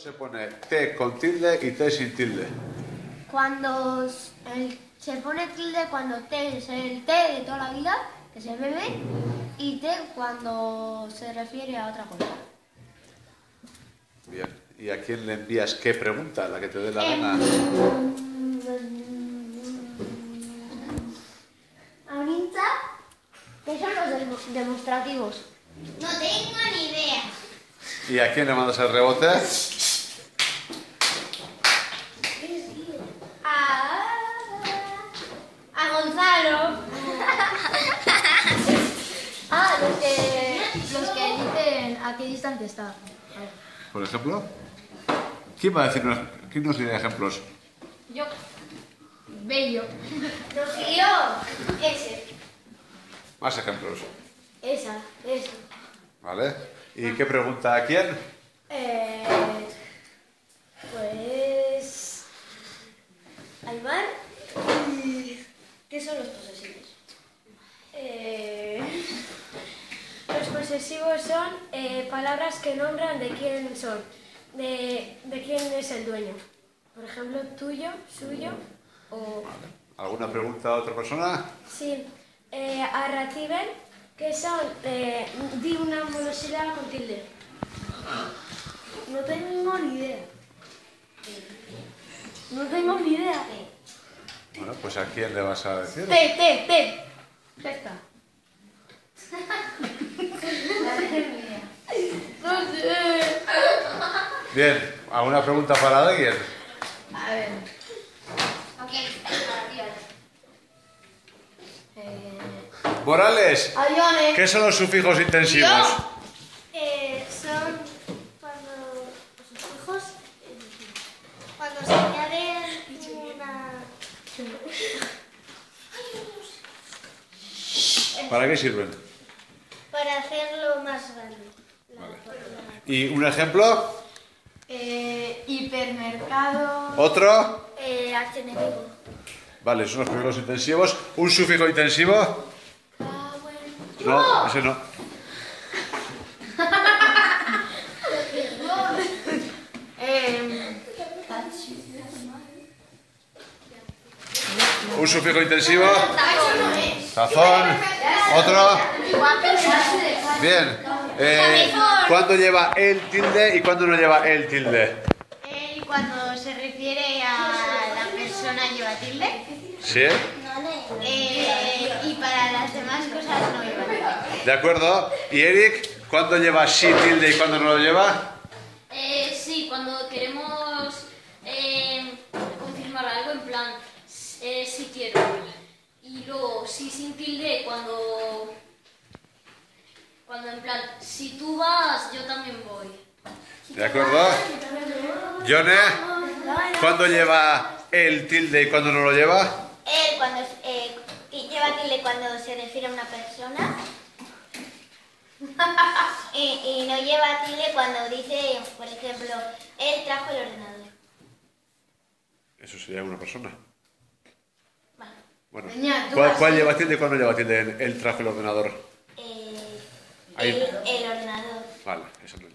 Se pone T con tilde y T sin tilde. Cuando se pone tilde cuando T es el té de toda la vida, que se bebe, y T cuando se refiere a otra cosa. Bien. ¿Y a quién le envías qué pregunta? La que te dé la gana. A un hincha, ¿qué son los demostrativos? No tengo ni idea. ¿Y a quién le mandas el rebote? A Gonzalo. Los que dicen a qué distancia está. Por ejemplo. ¿Quién va a decirnos, quién nos dirá ejemplos? Yo. Bello. Rocío, ese. Más ejemplos. Esa. ¿Vale? ¿Y qué pregunta a quién? Pues... Aymar. ¿Qué son los posesivos? Los posesivos son palabras que nombran de quién son, de quién es el dueño. Por ejemplo, tuyo, suyo o... ¿Alguna pregunta a otra persona? Sí, arrativen, que son, di una monosílaba con tilde. No tengo ni idea. No tengo ni idea. Bueno, pues ¿a quién le vas a decir? T. Ya está. No sé. Bien, ¿alguna pregunta para alguien? A ver. Ok, Morales, Aviones. ¿qué son los sufijos intensivos? son cuando los sufijos, cuando se añade una... ¿Para qué sirven? para hacerlo más grande. ¿Y un ejemplo? Hipermercado. ¿Otro? Archienemigo. Vale, son los sufijos intensivos. ¿Un sufijo intensivo? No, ese no. ¿Un sufijo intensivo? Tazón. ¿Otro? Bien. ¿Cuándo lleva el tilde y cuándo no lleva el tilde? Cuando se refiere a la persona lleva tilde. ¿Sí? Y para las demás cosas no lleva tilde. ¿De acuerdo? ¿Y Eric? ¿Cuándo lleva sí tilde y cuándo no lo lleva? Sí, cuando queremos confirmar algo, en plan, sí quiero. Y luego, sí sin tilde, cuando en plan, si tú vas, yo también voy. ¿De acuerdo? ¿Yone? ¿Cuándo lleva el tilde y cuándo no lo lleva? Él cuando lleva tilde cuando se refiere a una persona. Y no lleva tilde cuando dice, por ejemplo, él trajo el ordenador. Eso sería una persona. Vale. Bueno, Niña, tú ¿cuál así. lleva tilde y cuándo lleva tilde? Él trajo el ordenador. El ordenador. Vale, eso no.